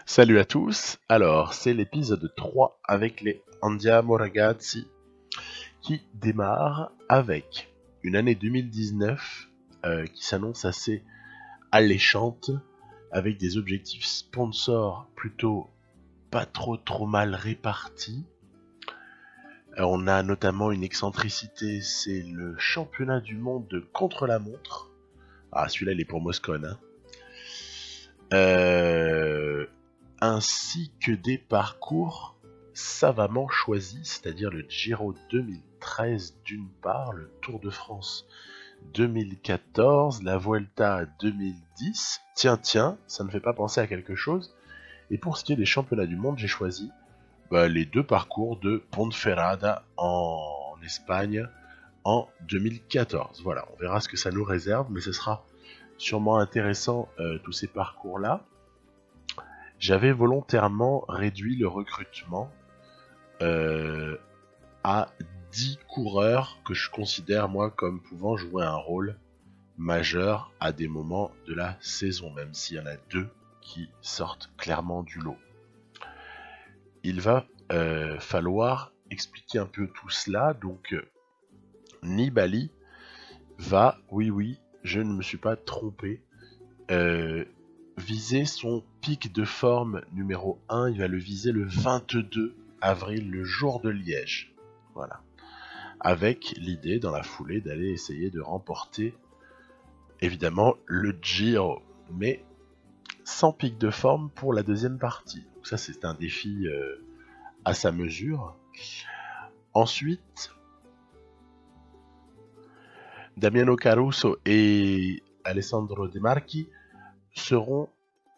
Salut à tous, alors c'est l'épisode 3 avec les Andiamo Ragazzi qui démarre avec une année 2019 qui s'annonce assez alléchante avec des objectifs sponsors plutôt pas trop mal répartis. On a notamment une excentricité, c'est le championnat du monde de contre-la-montre. Ah, celui-là il est pour Moscone, hein. Ainsi que des parcours savamment choisis, c'est-à-dire le Giro 2013 d'une part, le Tour de France 2014, la Vuelta 2010. Tiens, ça ne fait pas penser à quelque chose. Et pour ce qui est des championnats du monde, j'ai choisi les deux parcours de Ponferrada en Espagne en 2014. Voilà, on verra ce que ça nous réserve, mais ce sera sûrement intéressant tous ces parcours-là. J'avais volontairement réduit le recrutement à 10 coureurs que je considère moi comme pouvant jouer un rôle majeur à des moments de la saison, même s'il y en a deux qui sortent clairement du lot. Il va falloir expliquer un peu tout cela, donc Nibali va, oui, je ne me suis pas trompé, viser son pic de forme numéro 1, il va le viser le 22 avril, le jour de Liège. Voilà. Avec l'idée, dans la foulée, d'aller essayer de remporter, évidemment, le Giro. Mais sans pic de forme pour la deuxième partie. Donc ça, c'est un défi à sa mesure. Ensuite, Damiano Caruso et Alessandro De Marchi seront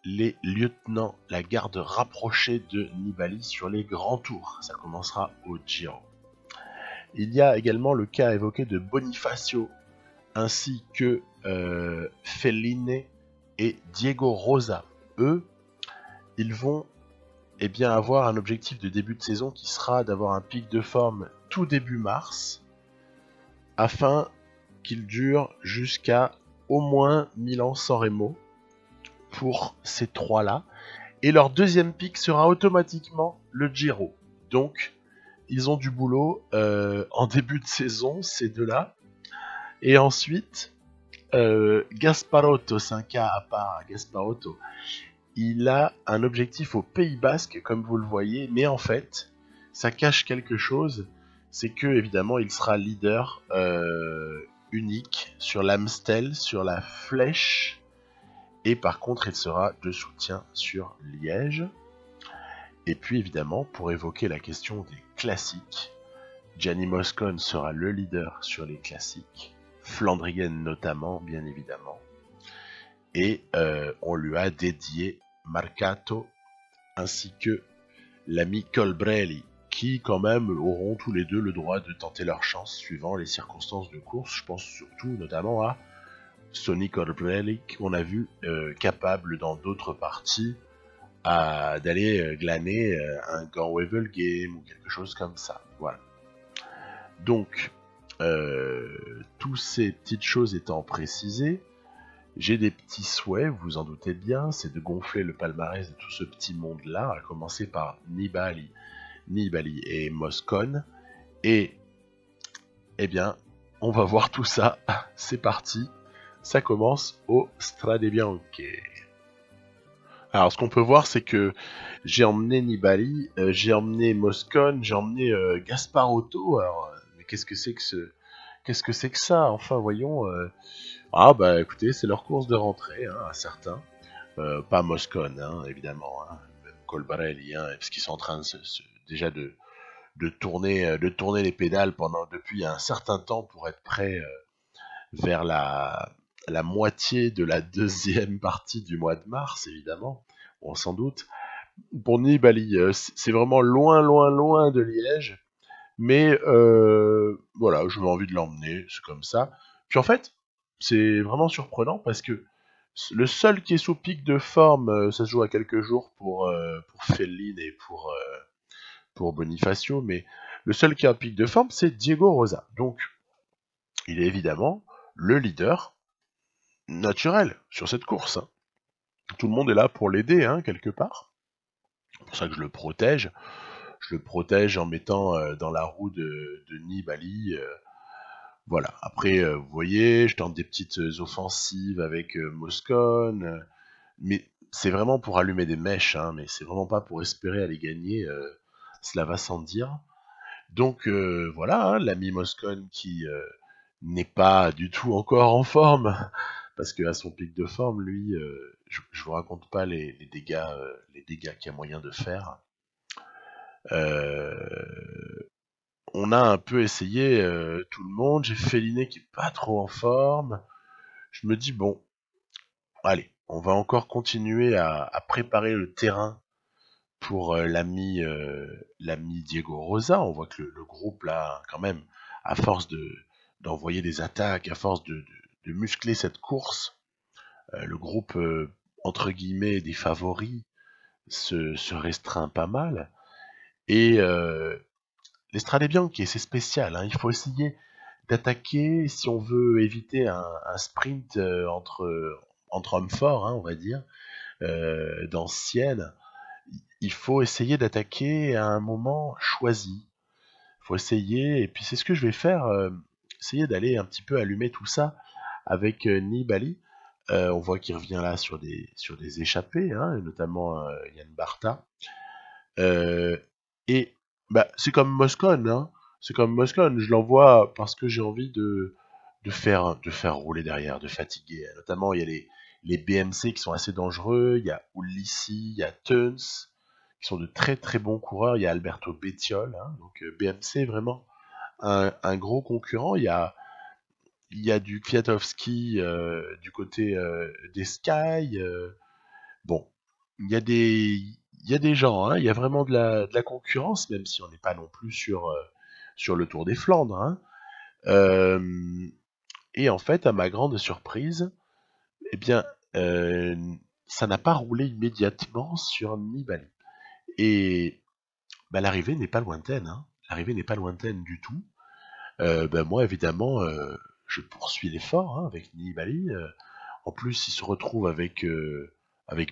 les lieutenants, la garde rapprochée de Nibali sur les grands tours. Ça commencera au Giro. Il y a également le cas évoqué de Bonifacio, ainsi que Fellini et Diego Rosa. Eux, ils vont avoir un objectif de début de saison qui sera d'avoir un pic de forme tout début mars, afin qu'il dure jusqu'à au moins Milan-San Remo pour ces trois-là. Et leur deuxième pic sera automatiquement le Giro. Donc, ils ont du boulot en début de saison, ces deux-là. Et ensuite, Gasparotto, c'est un cas à part, Gasparotto. Il a un objectif au Pays Basque, comme vous le voyez, mais en fait, ça cache quelque chose. C'est que, évidemment, il sera leader unique sur l'Amstel, sur la Flèche, et par contre, il sera de soutien sur Liège. Et puis, évidemment, pour évoquer la question des classiques, Gianni Moscone sera le leader sur les classiques, flandrienne notamment, bien évidemment. Et on lui a dédié Marcato ainsi que l'ami Colbrelli, qui quand même auront tous les deux le droit de tenter leur chance suivant les circonstances de course. Je pense surtout notamment à Sonny Colbrelli, qu'on a vu capable dans d'autres parties d'aller glaner un Gant-Wevel Game ou quelque chose comme ça. Voilà. Donc, toutes ces petites choses étant précisées, j'ai des petits souhaits, vous en doutez bien, c'est de gonfler le palmarès de tout ce petit monde-là, à commencer par Nibali et Moscone. Et, on va voir tout ça. C'est parti. Ça commence au Strade Bianche. Alors, ce qu'on peut voir, c'est que j'ai emmené Nibali, j'ai emmené Moscone, j'ai emmené Gasparotto. Alors, mais qu'est-ce que c'est que ça? Enfin, voyons. Écoutez, c'est leur course de rentrée, hein, à certains. Pas Moscone, hein, évidemment, hein, même Colbrelli, hein, parce qu'ils sont en train déjà de tourner les pédales depuis un certain temps pour être prêts vers la moitié de la deuxième partie du mois de mars, évidemment, on s'en doute. Pour Nibali, c'est vraiment loin de Liège, mais voilà, j'avais envie de l'emmener, c'est comme ça. Puis en fait, c'est vraiment surprenant parce que le seul qui est sous pic de forme, ça se joue à quelques jours pour Fellini et pour Bonifacio, mais le seul qui a un pic de forme, c'est Diego Rosa. Donc, il est évidemment le leader naturel sur cette course, hein. Tout le monde est là pour l'aider, hein, quelque part. C'est pour ça que je le protège. Je le protège en mettant dans la roue de Nibali. Voilà. Après, vous voyez, je tente des petites offensives avec Moscone. Mais c'est vraiment pour allumer des mèches, hein, mais c'est vraiment pas pour espérer aller gagner. Cela va sans dire. Donc voilà, hein, l'ami Moscone qui n'est pas du tout encore en forme, parce qu'à son pic de forme, lui, je vous raconte pas les dégâts qu'il y a moyen de faire. On a un peu essayé tout le monde. J'ai Féliné qui est pas trop en forme. Je me dis bon, allez, on va encore continuer à préparer le terrain pour l'ami Diego Rosa. On voit que le groupe là, quand même, à force d'envoyer des attaques, à force de muscler cette course, le groupe entre guillemets des favoris se restreint pas mal. Et l'Estrade Bianche, c'est spécial, hein. Il faut essayer d'attaquer si on veut éviter un sprint entre hommes forts, hein, on va dire, dans Sienne. Il faut essayer d'attaquer à un moment choisi. Il faut essayer, et puis c'est ce que je vais faire, essayer d'aller un petit peu allumer tout ça avec Nibali. On voit qu'il revient là sur des échappées, hein, notamment Yann Barta. Euh, et bah, c'est comme Moscone, hein. C'est comme Moscone, je l'envoie parce que j'ai envie de faire rouler derrière, de fatiguer. Notamment, il y a les BMC qui sont assez dangereux, il y a Ulissi, il y a Teuns, qui sont de très très bons coureurs, il y a Alberto Bettiol, hein. Donc BMC vraiment un gros concurrent. Il y a du Kwiatkowski du côté des Sky. Bon, il y a il y a des gens, hein, il y a vraiment de la concurrence, même si on n'est pas non plus sur le Tour des Flandres, hein. Euh, et en fait, à ma grande surprise, eh bien, euh, ça n'a pas roulé immédiatement sur Nibali. Et bah, l'arrivée n'est pas lointaine, hein. L'arrivée n'est pas lointaine du tout. Bah, moi, évidemment, je poursuis l'effort hein, avec Nibali. En plus, il se retrouve avec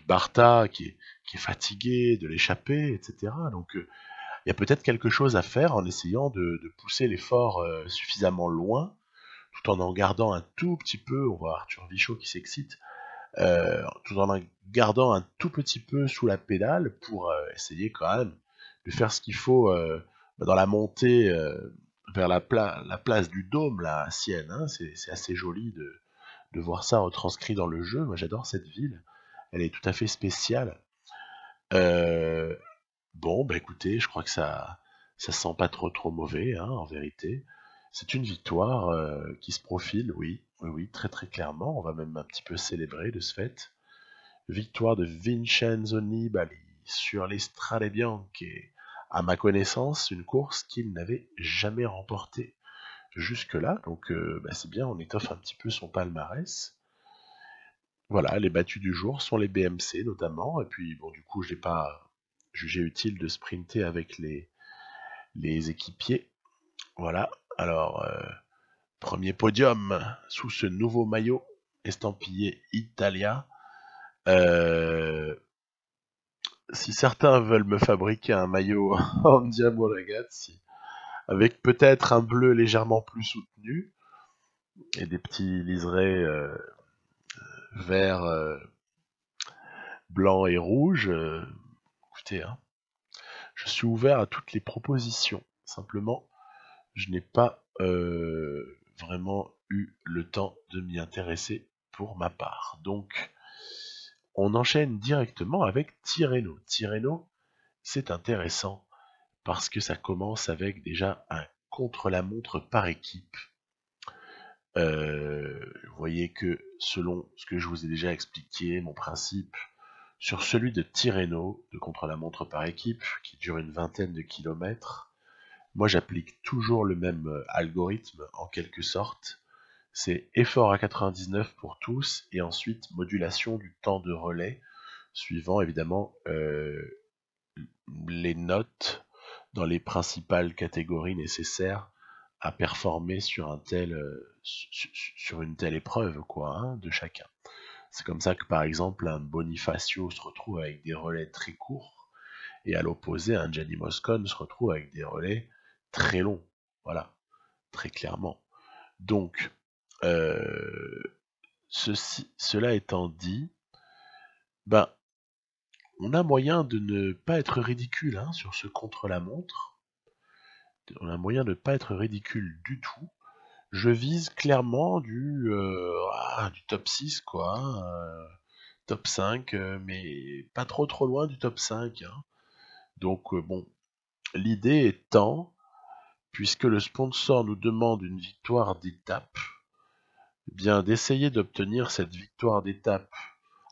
Barta qui est fatigué de l'échapper, etc. Donc, il y a peut-être quelque chose à faire en essayant de pousser l'effort suffisamment loin, tout en gardant un tout petit peu, on voit Arthur Vichot qui s'excite, tout en gardant un tout petit peu sous la pédale pour essayer quand même de faire ce qu'il faut dans la montée vers la place du Dôme là, à Sienne. Hein. C'est assez joli de voir ça retranscrit dans le jeu. Moi j'adore cette ville, elle est tout à fait spéciale. Euh, Bon, bah écoutez, je crois que ça sent pas trop mauvais, hein, en vérité. C'est une victoire qui se profile, oui, oui, oui, très très clairement. On va même un petit peu célébrer de ce fait. Victoire de Vincenzo Nibali sur l'Estrade Bianche, à ma connaissance, une course qu'il n'avait jamais remportée jusque-là. Donc bah, c'est bien, on étoffe un petit peu son palmarès. Voilà, les battus du jour sont les BMC notamment. Et puis bon, du coup, je n'ai pas jugé utile de sprinter avec les équipiers. Voilà. Alors, premier podium sous ce nouveau maillot estampillé Italia. Euh, Si certains veulent me fabriquer un maillot en Diamo Ragazzi, avec peut-être un bleu légèrement plus soutenu et des petits liserés verts, blancs et rouges, écoutez, hein, je suis ouvert à toutes les propositions. Simplement, je n'ai pas vraiment eu le temps de m'y intéresser pour ma part. Donc, on enchaîne directement avec Tirreno. Tirreno, c'est intéressant parce que ça commence avec déjà un contre-la-montre par équipe. Vous voyez que selon ce que je vous ai déjà expliqué, mon principe sur celui de Tirreno, de contre-la-montre par équipe, qui dure une vingtaine de kilomètres, moi j'applique toujours le même algorithme en quelque sorte. C'est effort à 99 pour tous et ensuite modulation du temps de relais, suivant évidemment les notes dans les principales catégories nécessaires à performer sur sur une telle épreuve quoi, hein, de chacun. C'est comme ça que par exemple un Bonifacio se retrouve avec des relais très courts Et à l'opposé, un Gianni Moscon se retrouve avec des relais très longs. Voilà, très clairement. Donc, cela étant dit, ben, on a moyen de ne pas être ridicule hein, sur ce contre-la-montre. On a moyen de ne pas être ridicule du tout. Je vise clairement du top 6, quoi. Top 5, mais pas trop loin du top 5. Hein. Donc, bon, l'idée étant, puisque le sponsor nous demande une victoire d'étape, eh bien d'essayer d'obtenir cette victoire d'étape.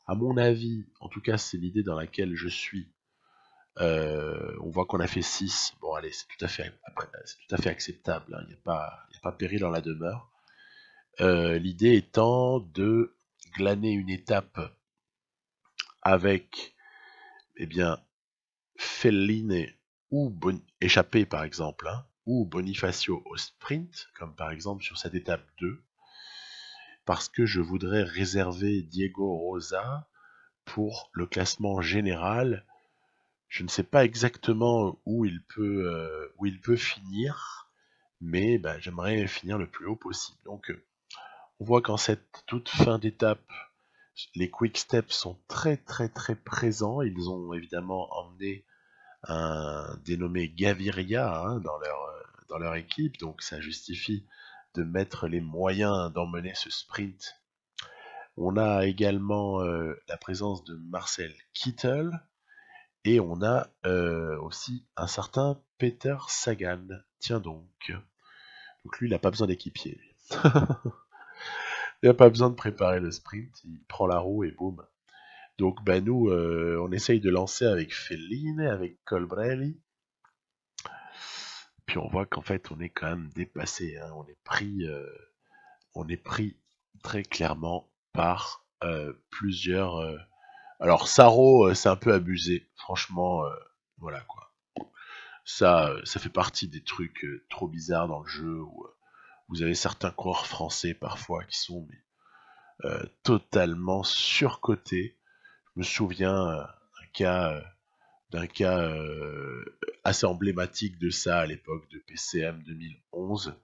À mon avis, en tout cas, c'est l'idée dans laquelle je suis. On voit qu'on a fait 6. Bon, allez, c'est tout à fait acceptable. Hein. Il n'y a pas péril dans la demeure. L'idée étant de glaner une étape avec, eh bien, Felline ou échappé par exemple, hein, ou Bonifacio au sprint, comme par exemple sur cette étape 2, parce que je voudrais réserver Diego Rosa pour le classement général. Je ne sais pas exactement où il peut finir, mais bah, j'aimerais finir le plus haut possible. Donc on voit qu'en cette toute fin d'étape, les quick steps sont très présents. Ils ont évidemment emmené un dénommé Gaviria hein, dans leur équipe, donc ça justifie de mettre les moyens d'emmener ce sprint. On a également la présence de Marcel Kittel et on a aussi un certain Peter Sagan. Tiens donc. Donc lui, il n'a pas besoin d'équipier. Il n'a pas besoin de préparer le sprint, il prend la roue et boum. Donc ben nous, on essaye de lancer avec Felline, avec Colbrelli. Puis on voit qu'en fait on est quand même dépassé. Hein. On est pris très clairement par plusieurs. Alors Saro, c'est un peu abusé. Franchement, voilà quoi. Ça fait partie des trucs trop bizarres dans le jeu où vous avez certains coureurs français parfois qui sont totalement surcotés. Je me souviens d'un cas assez emblématique de ça à l'époque de PCM 2011.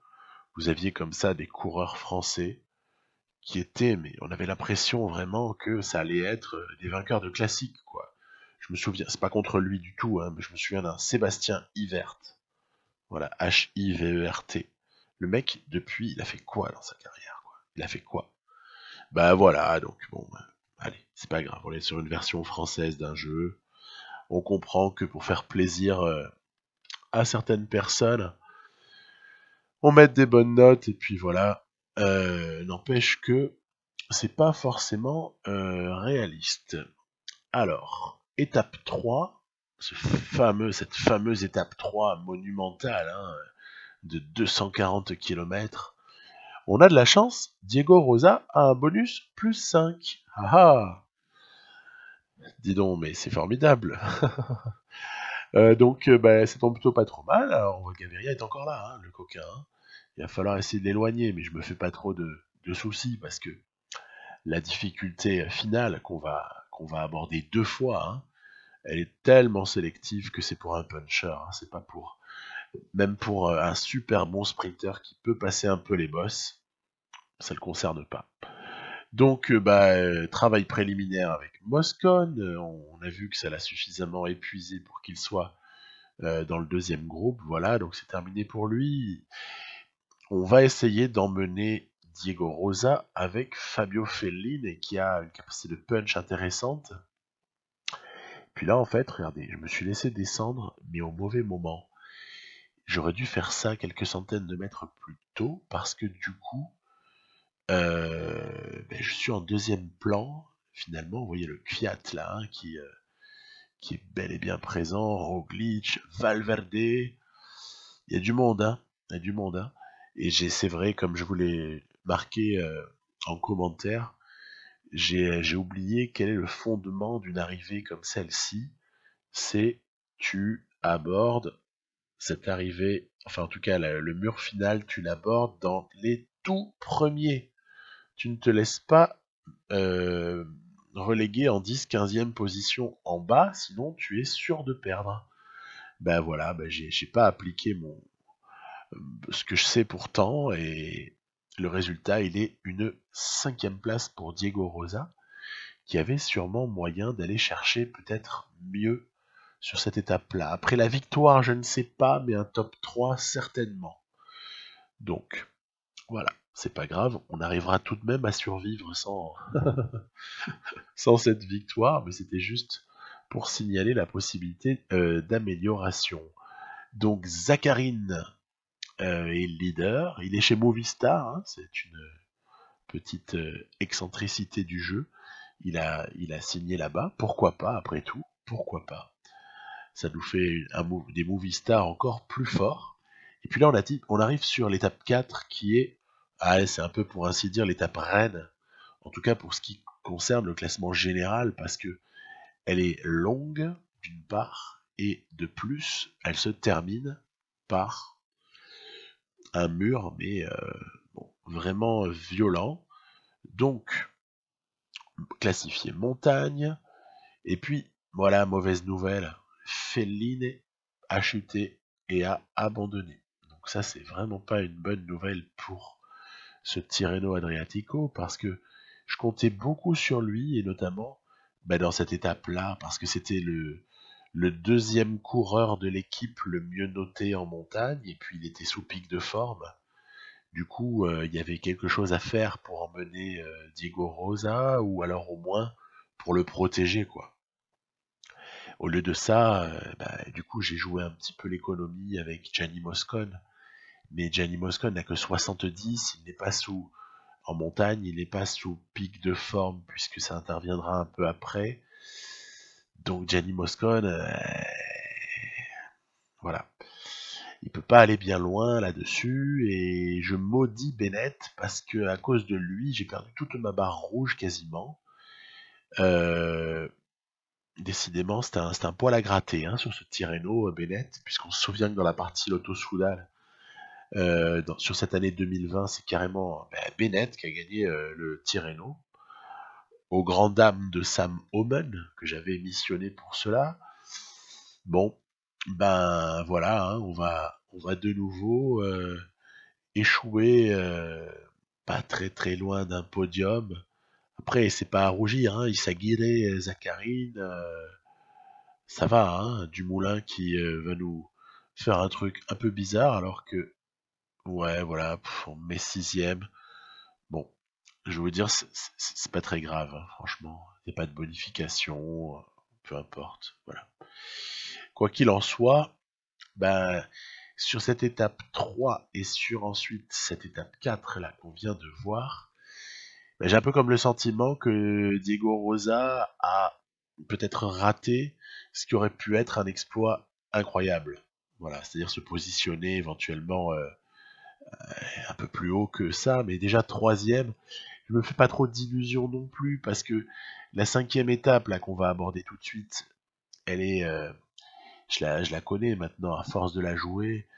Vous aviez comme ça des coureurs français qui étaient, mais on avait l'impression vraiment que ça allait être des vainqueurs de classiques, quoi. Je me souviens, c'est pas contre lui du tout, hein, mais je me souviens d'un Sébastien Hivert. Voilà, H-I-V-E-R-T. Le mec, depuis, il a fait quoi dans sa carrière, quoi? Il a fait quoi? Bah voilà, donc bon, allez, c'est pas grave, on est sur une version française d'un jeu. On comprend que pour faire plaisir à certaines personnes, on met des bonnes notes et puis voilà. N'empêche que c'est pas forcément réaliste. Alors, étape 3, cette fameuse étape 3 monumentale hein, de 240 km. On a de la chance, Diego Rosa a un bonus plus 5. Ah ah. Dis donc, mais c'est formidable. Donc, bah, ça tombe plutôt pas trop mal. Alors, on voit Gaviria est encore là, hein, le coquin. Hein. Il va falloir essayer de l'éloigner, mais je me fais pas trop de soucis parce que la difficulté finale qu'on va aborder 2 fois, hein, elle est tellement sélective que c'est pour un puncher, hein, c'est pas pour même pour un super bon sprinter qui peut passer un peu les bosses, ça le concerne pas. Donc travail préliminaire avec Moscone, on a vu que ça l'a suffisamment épuisé pour qu'il soit dans le deuxième groupe, voilà, donc c'est terminé pour lui. On va essayer d'emmener Diego Rosa avec Fabio Felline qui a une capacité de punch intéressante. Puis là, en fait, regardez, je me suis laissé descendre, mais au mauvais moment. J'aurais dû faire ça quelques centaines de mètres plus tôt, parce que du coup, je suis en deuxième plan. Finalement, vous voyez le Kvyat là, hein, qui est bel et bien présent. Roglic, Valverde. Il y a du monde, hein. Il y a du monde, hein. Et c'est vrai, comme je vous l'ai marqué en commentaire, j'ai oublié quel est le fondement d'une arrivée comme celle-ci. C'est tu abordes cette arrivée, enfin en tout cas le mur final, tu l'abordes dans les tout premiers. Tu ne te laisses pas relégué en 10-15e position en bas, sinon tu es sûr de perdre. Ben voilà, ben j'ai pas appliqué ce que je sais pourtant, et le résultat, il est une 5e place pour Diego Rosa, qui avait sûrement moyen d'aller chercher peut-être mieux sur cette étape-là. Après la victoire, je ne sais pas, mais un top 3 certainement. Donc, voilà, c'est pas grave, on arrivera tout de même à survivre sans cette victoire, mais c'était juste pour signaler la possibilité d'amélioration. Donc, Zacharine est le leader, il est chez Movistar, hein, c'est une petite excentricité du jeu. Il a signé là-bas, pourquoi pas, après tout, pourquoi pas. Ça nous fait des movie stars encore plus forts. Et puis là, on arrive sur l'étape 4 qui est, c'est un peu pour ainsi dire l'étape reine, en tout cas pour ce qui concerne le classement général, parce que elle est longue d'une part, et de plus, elle se termine par un mur, mais bon, vraiment violent. Donc, classifié montagne, et puis, voilà, mauvaise nouvelle, Fellini a chuté et a abandonné. Donc ça, c'est vraiment pas une bonne nouvelle pour ce Tirreno Adriatico, parce que je comptais beaucoup sur lui, et notamment dans cette étape-là, parce que c'était le deuxième coureur de l'équipe le mieux noté en montagne, et puis il était sous pic de forme. Du coup, il y avait quelque chose à faire pour emmener Diego Rosa, ou alors au moins pour le protéger, quoi. Au lieu de ça, du coup, j'ai joué un petit peu l'économie avec Gianni Moscon. Mais Gianni Moscon n'a que 70, il n'est pas en montagne, il n'est pas sous pic de forme, puisque ça interviendra un peu après. Donc Gianni Moscon, voilà. Il peut pas aller bien loin là-dessus, et je maudis Bennett, parce que à cause de lui, j'ai perdu toute ma barre rouge quasiment. Décidément, c'est un poil à gratter sur ce Tirreno Bennett, puisqu'on se souvient que dans la partie Lotto Soudal, sur cette année 2020, c'est carrément Bennett qui a gagné le Tirreno, aux grandes dames de Sam Omen, que j'avais missionné pour cela. Bon, voilà, on va de nouveau échouer pas très très loin d'un podium. Après, c'est pas à rougir, Isagire, Zacharine, ça va, Dumoulin qui va nous faire un truc un peu bizarre, alors que, ouais, voilà, on met 6e. Bon, je veux vous dire, c'est pas très grave, franchement. Il n'y a pas de bonification, peu importe, voilà. Quoi qu'il en soit, ben, sur cette étape 3 et sur ensuite cette étape 4 là qu'on vient de voir, j'ai un peu comme le sentiment que Diego Rosa a peut-être raté ce qui aurait pu être un exploit incroyable. Voilà, c'est-à-dire se positionner éventuellement un peu plus haut que ça, mais déjà 3e, je me fais pas trop d'illusions non plus, parce que la 5e étape là qu'on va aborder tout de suite, elle est, je la connais maintenant à force de la jouer.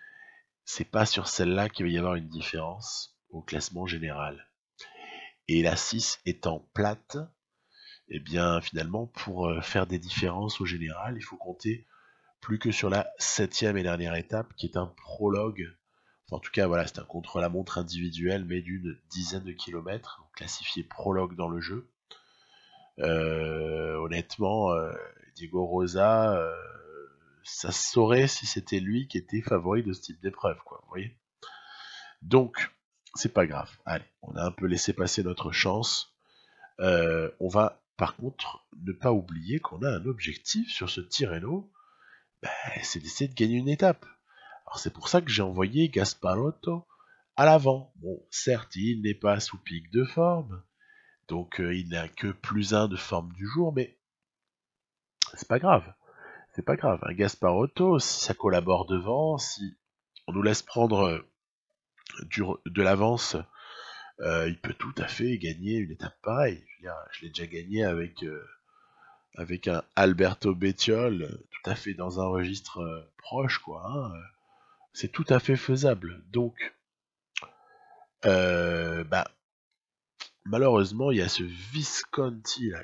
C'est pas sur celle-là qu'il va y avoir une différence au classement général. Et la 6 étant plate, eh bien finalement pour faire des différences au général, il faut compter plus que sur la 7e et dernière étape, qui est un prologue. Enfin, en tout cas, voilà, c'est un contre-la-montre individuel, mais d'une dizaine de kilomètres, donc classifié prologue dans le jeu. Honnêtement, Diego Rosa, ça se saurait si c'était lui qui était favori de ce type d'épreuve, quoi, vous voyez. Donc, c'est pas grave. Allez, on a un peu laissé passer notre chance. On va, par contre, ne pas oublier qu'on a un objectif sur ce Tirreno, c'est d'essayer de gagner une étape. Alors c'est pour ça que j'ai envoyé Gasparotto à l'avant. Bon, certes, il n'est pas sous pic de forme, donc il n'a que +1 de forme du jour, mais c'est pas grave. C'est pas grave. Un Gasparotto, si ça collabore devant, si on nous laisse prendre de l'avance, il peut tout à fait gagner une étape pareille. Je veux dire, je l'ai déjà gagné avec un Alberto Bettiol, tout à fait dans un registre proche, quoi. C'est tout à fait faisable. Donc, malheureusement, il y a ce Visconti là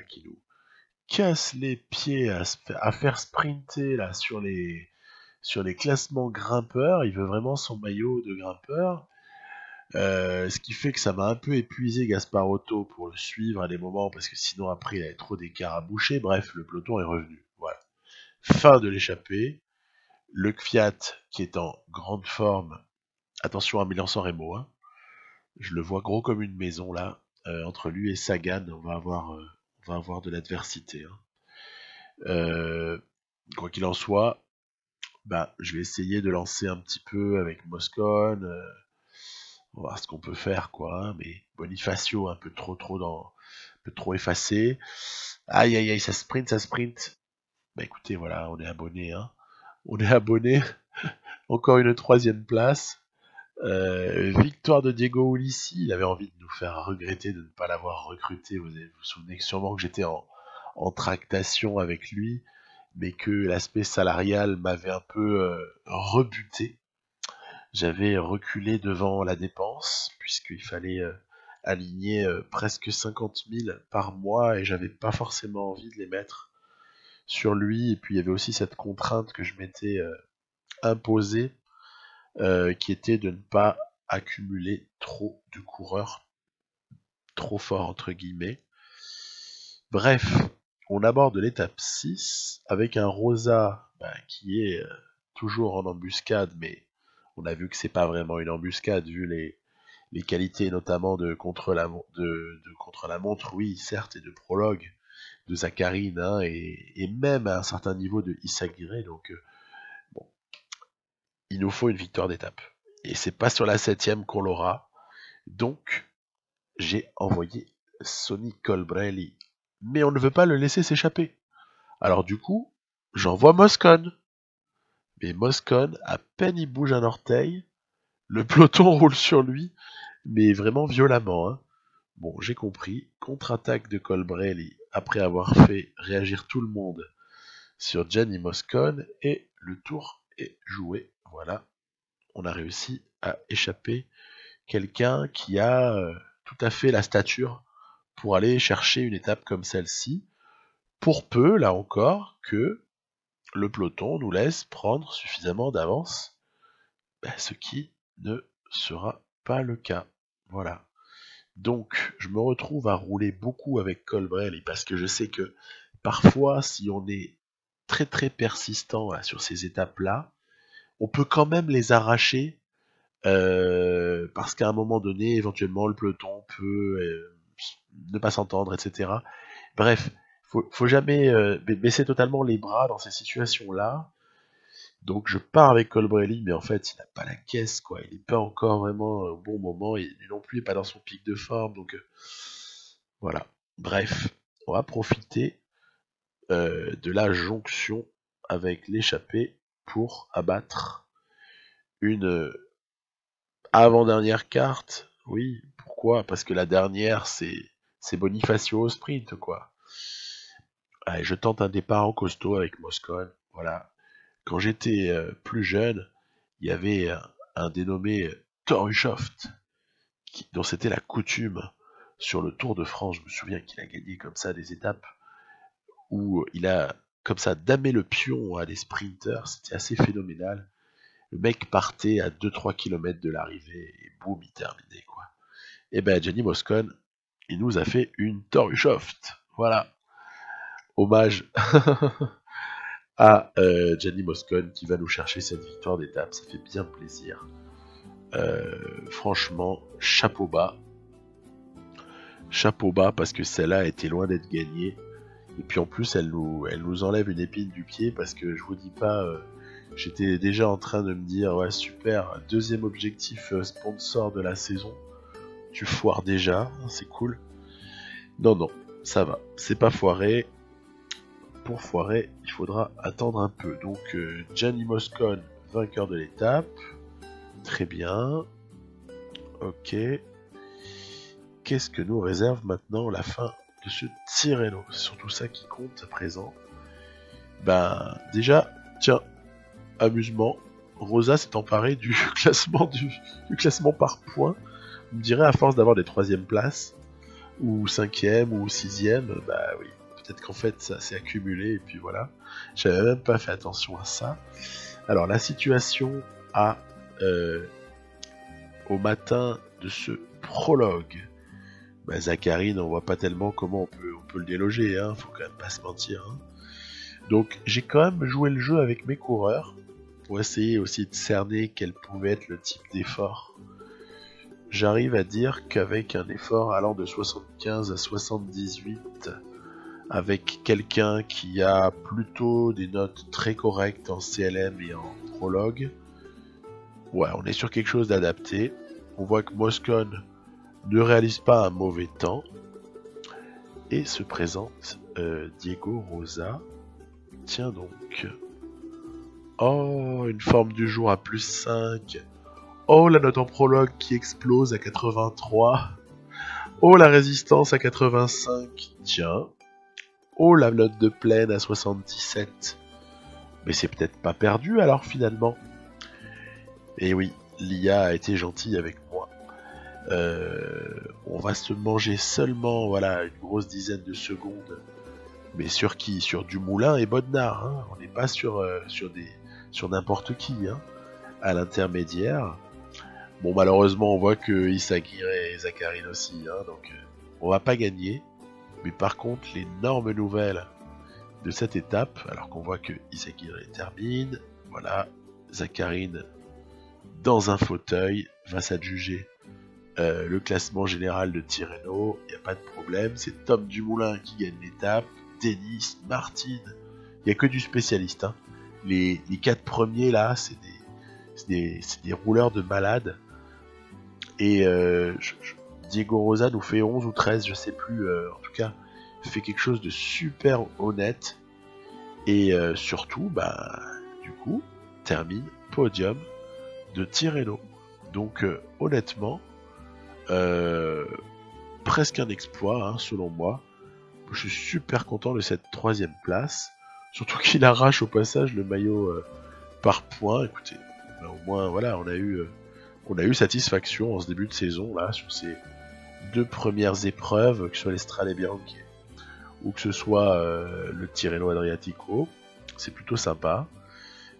casse les pieds à faire sprinter là sur les classements grimpeurs. Il veut vraiment son maillot de grimpeur. Ce qui fait que ça m'a un peu épuisé Gasparotto pour le suivre à des moments, parce que sinon après il avait trop d'écart à boucher. Bref, le peloton est revenu. Voilà. Fin de l'échappée. Le Kvyat qui est en grande forme. Attention à Milan-San Remo. Hein. Je le vois gros comme une maison là. Entre lui et Sagan, on va avoir de l'adversité. Hein. Quoi qu'il en soit, bah, je vais essayer de lancer un petit peu avec Moscone. On va voir ce qu'on peut faire, quoi. Hein, mais Bonifacio, un peu trop effacé. Aïe, aïe, aïe, ça sprint. Bah écoutez, voilà, on est abonné. Hein. On est abonné. Encore une 3e place. Victoire de Diego Ulissi. Il avait envie de nous faire regretter de ne pas l'avoir recruté. Vous vous souvenez sûrement que j'étais en tractation avec lui, mais que l'aspect salarial m'avait un peu rebuté. J'avais reculé devant la dépense, puisqu'il fallait aligner presque 50 000 par mois, et j'avais pas forcément envie de les mettre sur lui. Et puis il y avait aussi cette contrainte que je m'étais imposée, qui était de ne pas accumuler trop de coureurs trop forts entre guillemets. Bref, on aborde l'étape 6 avec un Rosa qui est toujours en embuscade, mais on a vu que c'est pas vraiment une embuscade vu les qualités notamment de contre-la-montre, oui certes, et de prologue de Zacharine, hein, et même à un certain niveau de Isagire. Donc bon, il nous faut une victoire d'étape. Et c'est pas sur la 7ème qu'on l'aura. Donc j'ai envoyé Sonny Colbrelli. Mais on ne veut pas le laisser s'échapper. Alors du coup, j'envoie Moscone. Mais Moscone, à peine il bouge un orteil, le peloton roule sur lui, mais vraiment violemment. Hein. Bon, j'ai compris. Contre-attaque de Colbrelli, après avoir fait réagir tout le monde sur Gianni Moscone, et le tour est joué. Voilà, on a réussi à échapper quelqu'un qui a tout à fait la stature pour aller chercher une étape comme celle-ci, pour peu, là encore, que le peloton nous laisse prendre suffisamment d'avance, ce qui ne sera pas le cas. Voilà. Donc, je me retrouve à rouler beaucoup avec Colbrelli, parce que je sais que parfois, si on est très très persistant là, sur ces étapes-là, on peut quand même les arracher, parce qu'à un moment donné, éventuellement, le peloton peut ne pas s'entendre, etc. Bref, faut jamais baisser totalement les bras dans ces situations-là. Donc je pars avec Colbrelli, mais en fait il n'a pas la caisse, quoi. Il n'est pas encore vraiment au bon moment, et lui non plus n'est pas dans son pic de forme, donc voilà. Bref, on va profiter de la jonction avec l'échappée pour abattre une avant-dernière carte. Oui, pourquoi? Parce que la dernière c'est Bonifacio au sprint, quoi. Allez, je tente un départ en costaud avec Moscone, voilà. Quand j'étais plus jeune, il y avait un dénommé Torushoft, dont c'était la coutume sur le Tour de France. Je me souviens qu'il a gagné comme ça des étapes où il a comme ça damé le pion à des sprinters. C'était assez phénoménal. Le mec partait à 2-3 km de l'arrivée et boum, il terminait, quoi. Et ben Gianni Moscone, il nous a fait une Torushoft. Voilà. Hommage à Gianni Moscone qui va nous chercher cette victoire d'étape. Ça fait bien plaisir. Franchement, chapeau bas. Chapeau bas, parce que celle-là était loin d'être gagnée. Et puis en plus, elle nous enlève une épine du pied, parce que je vous dis pas, j'étais déjà en train de me dire, ouais super, 2e objectif sponsor de la saison. Tu foires déjà, c'est cool. Non, ça va, c'est pas foiré. Pour foirer, il faudra attendre un peu. Donc Gianni Moscone, vainqueur de l'étape. Très bien. Ok. Qu'est-ce que nous réserve maintenant la fin de ce Tirreno? C'est surtout ça qui compte à présent. Ben déjà, tiens, amusement, Rosa s'est emparé du classement du classement par points. On me dirait, à force d'avoir des 3e places, ou 5e, ou 6e, bah oui, peut-être qu'en fait ça s'est accumulé et puis voilà. J'avais même pas fait attention à ça. Alors la situation au matin de ce prologue. Zakharine, on voit pas tellement comment on peut le déloger, hein, faut quand même pas se mentir. Hein. Donc j'ai quand même joué le jeu avec mes coureurs, pour essayer aussi de cerner quel pouvait être le type d'effort. J'arrive à dire qu'avec un effort allant de 75 à 78, avec quelqu'un qui a plutôt des notes très correctes en CLM et en prologue, ouais, on est sur quelque chose d'adapté. On voit que Moscone ne réalise pas un mauvais temps, et se présente Diego Rosa. Tiens donc. Oh, une forme du jour à plus 5. Oh, la note en prologue qui explose à 83. Oh, la résistance à 85. Tiens. Oh, la note de plaine à 77. Mais c'est peut-être pas perdu alors finalement. Et oui, l'IA a été gentille avec moi. On va se manger seulement voilà, une grosse dizaine de secondes. Mais sur qui? Sur Dumoulin et Bodnar. Hein. On n'est pas sur n'importe qui. Hein. À l'intermédiaire. Bon, malheureusement, on voit que Izagirre et Zakharine aussi. Hein, donc, on va pas gagner. Mais par contre, l'énorme nouvelle de cette étape, alors qu'on voit que Izagirre termine, voilà, Zakharine dans un fauteuil va s'adjuger le classement général de Tirreno, il n'y a pas de problème, c'est Tom Dumoulin qui gagne l'étape, Denis, Martin, il n'y a que du spécialiste. Hein. Les 4 premiers là, c'est des rouleurs de malades. Et Diego Rosa nous fait 11 ou 13, je sais plus, en tout cas, fait quelque chose de super honnête. Et surtout, du coup, termine podium de Tirreno. Donc, honnêtement, presque un exploit, hein, selon moi. Je suis super content de cette 3ème place. Surtout qu'il arrache au passage le maillot par points. Écoutez, au moins, voilà, on a eu satisfaction en ce début de saison, là, sur ces 2 premières épreuves, que ce soit l'Estrade Bianche ou que ce soit le Tirreno Adriatico. C'est plutôt sympa.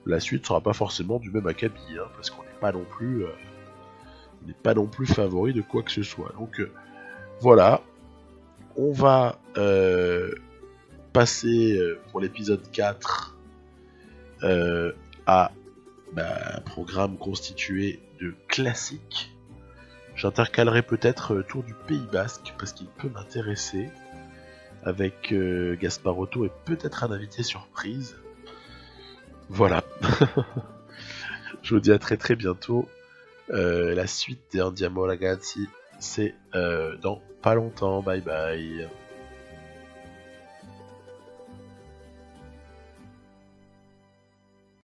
La suite sera pas forcément du même acabit, hein, parce qu'on n'est pas non plus favori de quoi que ce soit. Donc voilà, on va passer pour l'épisode 4 à un programme constitué de classiques. J'intercalerai peut-être Tour du Pays Basque parce qu'il peut m'intéresser, avec Gasparotto et peut-être un invité surprise. Voilà. Je vous dis à très très bientôt. La suite des Andiamo Ragazzi, c'est dans pas longtemps. Bye bye.